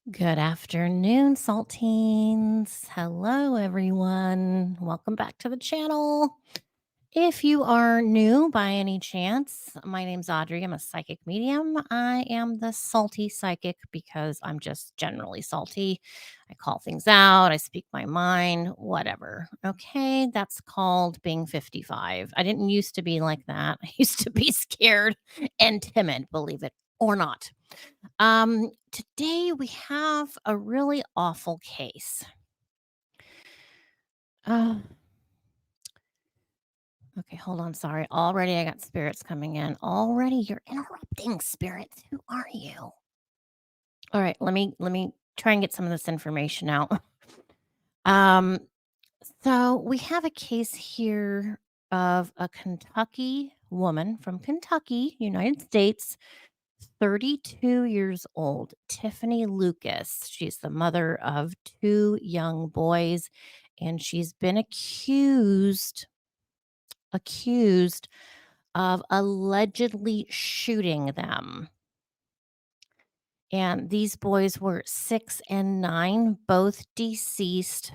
Good afternoon, saltines. Hello, everyone. Welcome back to the channel. If you are new by any chance, my name's Audrey. I'm a psychic medium. I am the salty psychic because I'm just generally salty. I call things out, I speak my mind, whatever. Okay, that's called being 55. I didn't used to be like that. I used to be scared and timid, believe it or not. Today we have a really awful case. Oh, okay, hold on. Sorry. Already I got spirits coming in. Already you're interrupting spirits. Who are you? All right, let me try and get some of this information out. Um, so we have a case here of a Kentucky woman from Kentucky, United States, 32 years old, Tiffany Lucas. She's the mother of two young boys, and she's been accused of allegedly shooting them. And these boys were 6 and 9, both deceased.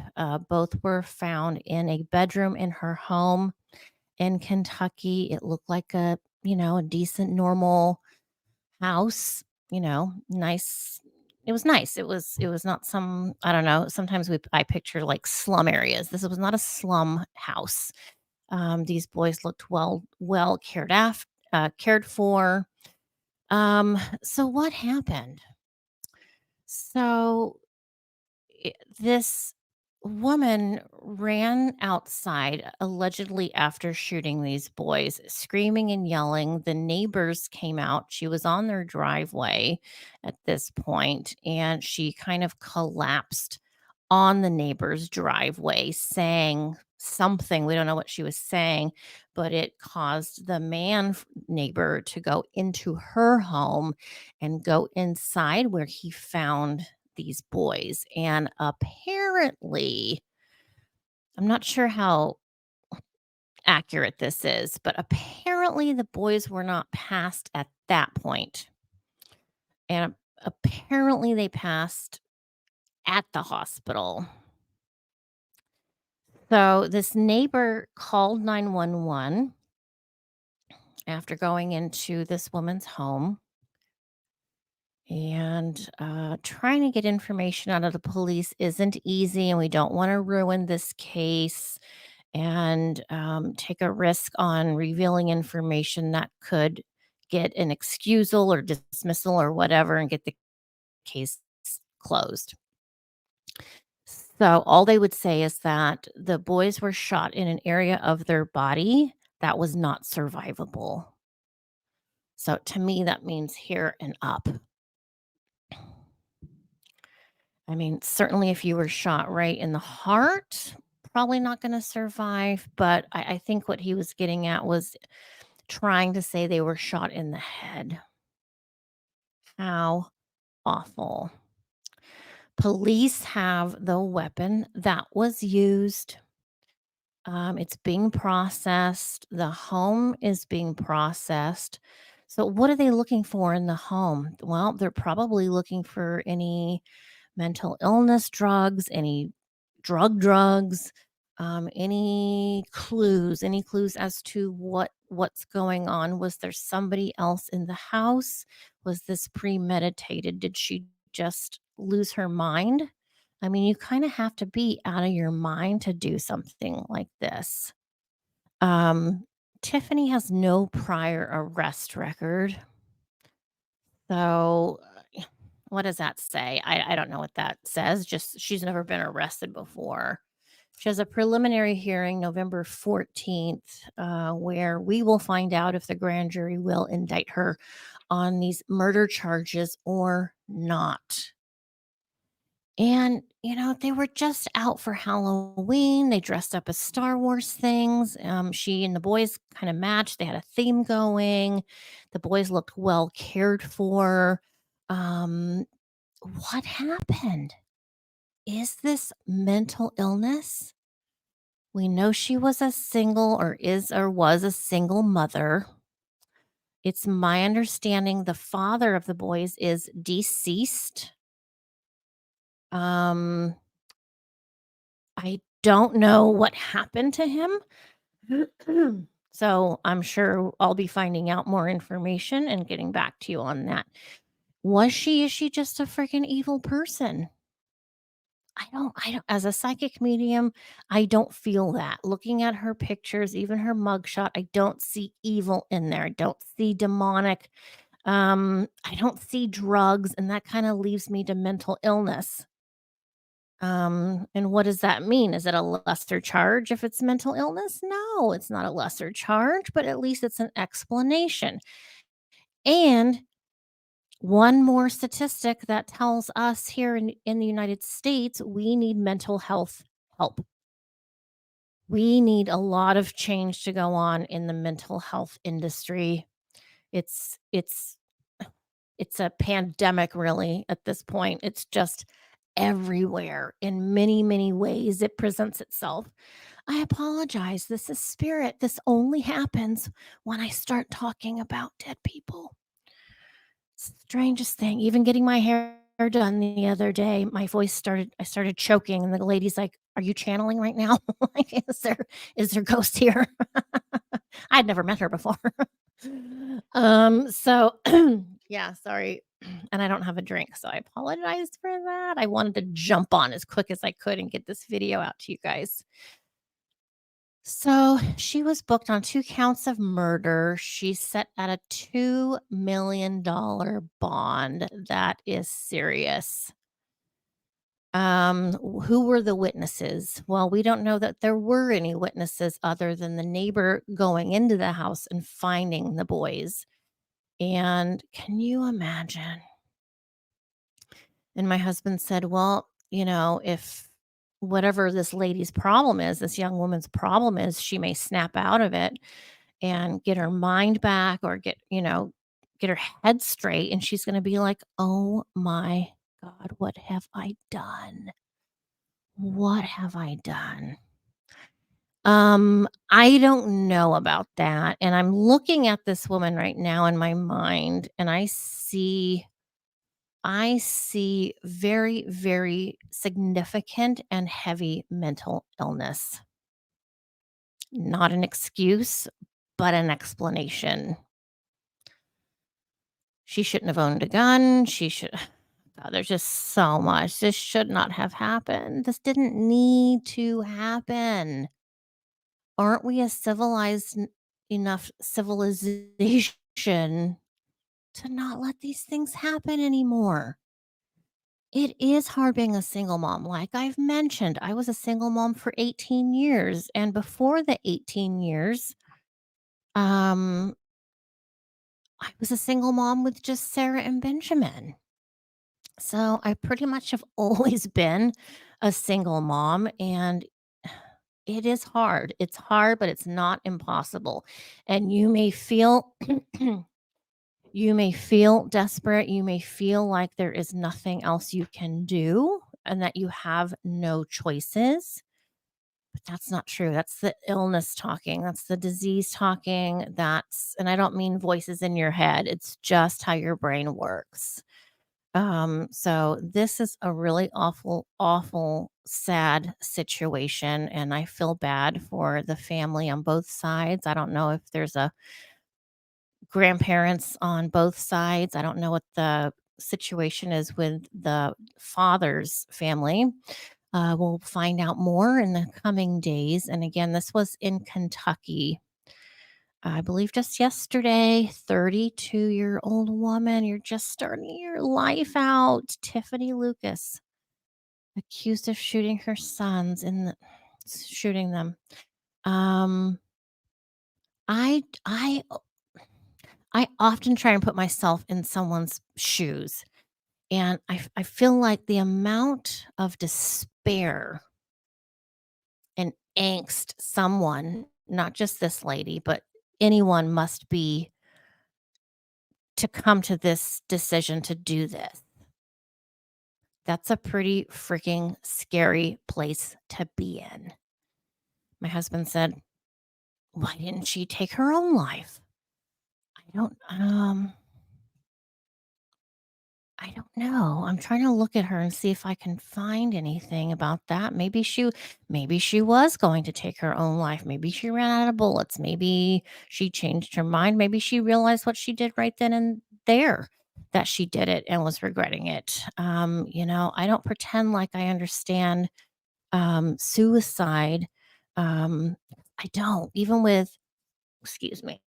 Both were found in a bedroom in her home in Kentucky. It looked like a decent, normal house, nice. It was nice. It was not some, I don't know, sometimes I picture like slum areas. This was not a slum house. These boys looked well cared for. So what happened? So this woman ran outside allegedly after shooting these boys, screaming and yelling. The neighbors came out. She was on their driveway at this point, and she kind of collapsed on the neighbor's driveway, saying something. We don't know what she was saying, but it caused the neighbor to go into her home and go inside where he found these boys. And apparently, I'm not sure how accurate this is, but apparently the boys were not passed at that point. And apparently they passed at the hospital. So this neighbor called 911 after going into this woman's home and trying to get information out of the police isn't easy, and we don't want to ruin this case and take a risk on revealing information that could get an excusal or dismissal or whatever and get the case closed. So all they would say is that the boys were shot in an area of their body that was not survivable. So to me, that means here and up. I mean, certainly if you were shot right in the heart, probably not going to survive. But I think what he was getting at was trying to say they were shot in the head. How awful. Police have the weapon that was used. It's being processed. The home is being processed. So, what are they looking for in the home? Well, they're probably looking for any mental illness drugs, any drugs, any clues as to what's going on. Was there somebody else in the house? Was this premeditated? Did she just lose her mind? I mean, you kind of have to be out of your mind to do something like this. Um, Tiffany has no prior arrest record. So, what does that say? I don't know what that says. Just she's never been arrested before. She has a preliminary hearing November 14th, where we will find out if the grand jury will indict her on these murder charges or not. And, they were just out for Halloween. They dressed up as Star Wars things. She and the boys kind of matched. They had a theme going. The boys looked well cared for. Um, what happened? Is this mental illness? We know she was a single or is or was a single mother. It's my understanding the father of the boys is deceased. Um, I don't know what happened to him. So I'm sure I'll be finding out more information and getting back to you on that. Is she just a freaking evil person? I don't as a psychic medium, I don't feel that. Looking at her pictures, even her mugshot, I don't see evil in there. I don't see demonic. I don't see drugs, and that kind of leaves me to mental illness. And what does that mean? Is it a lesser charge if it's mental illness? No, it's not a lesser charge, but at least it's an explanation. And one more statistic that tells us here in the United States, we need mental health help. We need a lot of change to go on in the mental health industry. It's it's it's a pandemic really at this point. It's just everywhere in many, many ways it presents itself. I apologize. This is spirit. This only happens when I start talking about dead people. Strangest thing, even getting my hair done the other day, I started choking and the lady's like, "Are you channeling right now?" Like, is there ghost here?" I'd never met her before. So yeah, sorry. And I don't have a drink, so I apologize for that. I wanted to jump on as quick as I could and get this video out to you guys. So she was booked on 2 counts of murder. She's set at a $2 million bond. That is serious. Who were the witnesses? Well, we don't know that there were any witnesses other than the neighbor going into the house and finding the boys. And can you imagine? And my husband said, "Well, if whatever this lady's problem is, this young woman's problem is, she may snap out of it and get her mind back or get her head straight. And she's going to be like, oh my God, what have I done? What have I done?" I don't know about that. And I'm looking at this woman right now in my mind and I see very, very significant and heavy mental illness. Not an excuse, but an explanation. She shouldn't have owned a gun. She should God, there's just so much. This should not have happened. This didn't need to happen. Aren't we a enough civilization to not let these things happen anymore? It is hard being a single mom. Like I've mentioned, I was a single mom for 18 years. And before the 18 years, um, I was a single mom with just Sarah and Benjamin. So I pretty much have always been a single mom. And it is hard. It's hard, but it's not impossible. And you may feel you may feel desperate. You may feel like there is nothing else you can do and that you have no choices. But that's not true. That's the illness talking. That's the disease talking. And I don't mean voices in your head. It's just how your brain works. So this is a really awful, awful, sad situation. And I feel bad for the family on both sides. I don't know if there's a grandparents on both sides. I don't know what the situation is with the father's family. We'll find out more in the coming days. And again, this was in Kentucky. I believe just yesterday, 32-year-old woman, you're just starting your life out. Tiffany Lucas, accused of shooting her sons shooting them. Um, I often try and put myself in someone's shoes, and I feel like the amount of despair and angst someone, not just this lady, but anyone must be to come to this decision to do this. That's a pretty freaking scary place to be in. My husband said, "Why didn't she take her own life?" I don't I don't know. I'm trying to look at her and see if I can find anything about that. Maybe she was going to take her own life. Maybe she ran out of bullets. Maybe she changed her mind. Maybe she realized what she did right then and there, that she did it and was regretting it. I don't pretend like I understand suicide. I don't. Excuse me,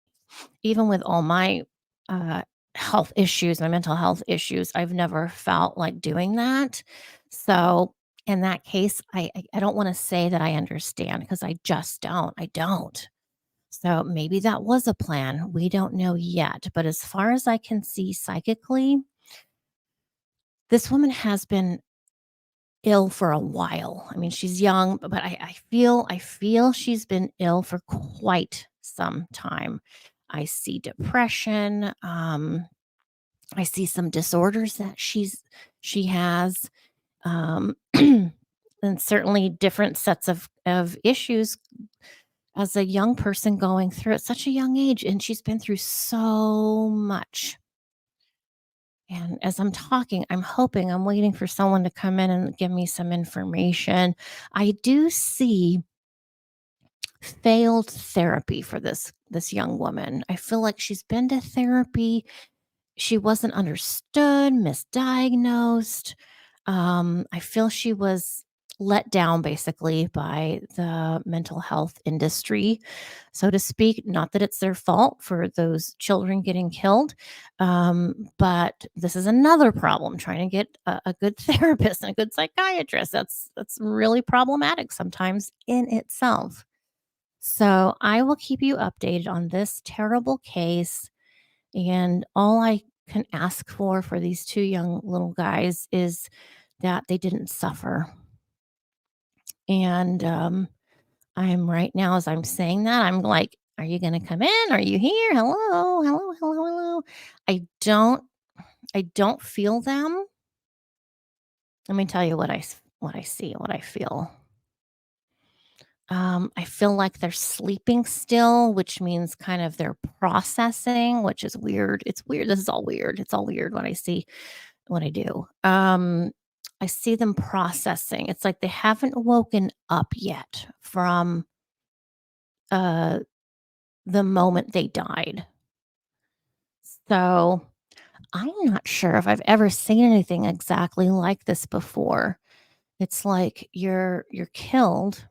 even with all my, uh, health issues, my mental health issues, I've never felt like doing that. So, in that case, I don't wanna say that I understand because I just don't. I don't. So, maybe that was a plan. We don't know yet, but as far as I can see psychically, this woman has been ill for a while. I mean, she's young, but I feel she's been ill for quite some time. I see depression, I see some disorders that she has, and certainly different sets of issues as a young person going through at such a young age, and she's been through so much. And as I'm talking, I'm waiting for someone to come in and give me some information. I do see failed therapy for this young woman. I feel like she's been to therapy. She wasn't understood, misdiagnosed. I feel she was let down basically by the mental health industry, so to speak. Not that it's their fault for those children getting killed, but this is another problem trying to get a good therapist and a good psychiatrist. That's really problematic sometimes in itself. So I will keep you updated on this terrible case, and all I can ask for these 2 young little guys is that they didn't suffer. And, I'm right now as I'm saying that, I'm like, "Are you gonna come in? Are you here? Hello, hello, hello, hello." I don't I don't feel them. Let me tell you what I see, what I feel. I feel like they're sleeping still, which means kind of they're processing, which is weird. It's weird. This is all weird. It's all weird what I see, what I do. I see them processing. It's like they haven't woken up yet from uh the moment they died. So I'm not sure if I've ever seen anything exactly like this before. It's like you're killed,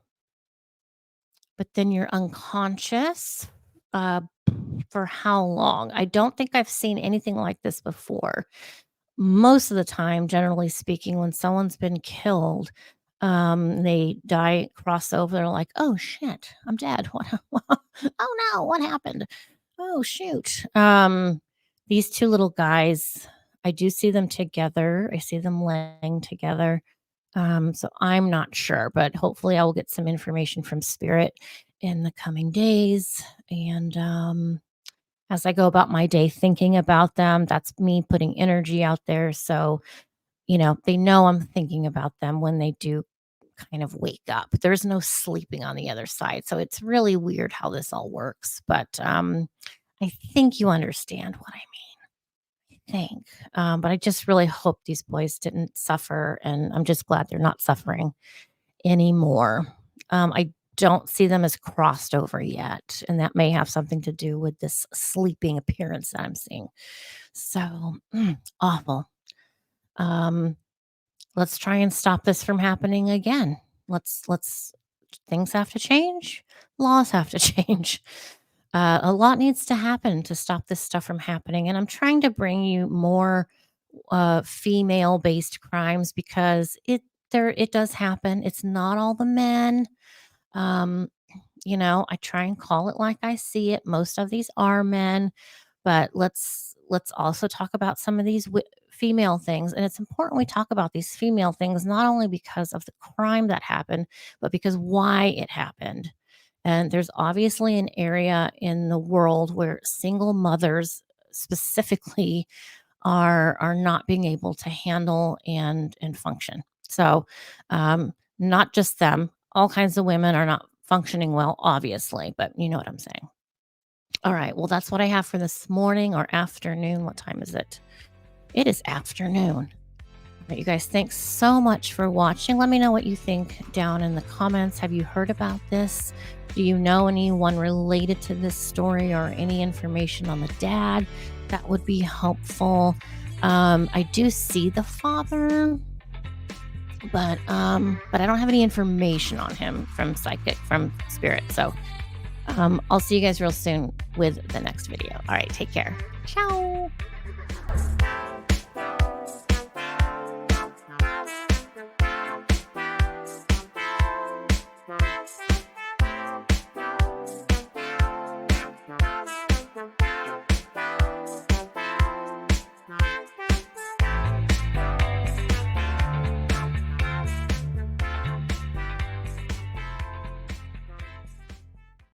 but then you're unconscious, uh, for how long? I don't think I've seen anything like this before. Most of the time, generally speaking, when someone's been killed, they die, cross over, they're like, "Oh, shit, I'm dead. Oh, no, what happened? Oh, shoot." These 2 little guys, I do see them together. I see them laying together. So I'm not sure, but hopefully I will get some information from spirit in the coming days. And as I go about my day thinking about them, that's me putting energy out there. So, they know I'm thinking about them when they do kind of wake up. There's no sleeping on the other side. So it's really weird how this all works. But I think you understand what I think. But I just really hope these boys didn't suffer. And I'm just glad they're not suffering anymore. I don't see them as crossed over yet, and that may have something to do with this sleeping appearance that I'm seeing. So, awful. Um, let's try and stop this from happening again. Let's things have to change. Laws have to change. A lot needs to happen to stop this stuff from happening, and I'm trying to bring you more female-based crimes because it does happen. It's not all the men. Um, I try and call it like I see it. Most of these are men, but let's also talk about some of these female things. And it's important we talk about these female things not only because of the crime that happened, but because why it happened. And there's obviously an area in the world where single mothers specifically are not being able to handle and function. So, not just them, all kinds of women are not functioning well, obviously, but you know what I'm saying. All right. Well, that's what I have for this morning or afternoon. What time is it? It is afternoon. But you guys, thanks so much for watching. Let me know what you think down in the comments. Have you heard about this? Do you know anyone related to this story or any information on the dad? That would be helpful. I do see the father, but I don't have any information on him from spirit. So I'll see you guys real soon with the next video. All right, take care. Ciao.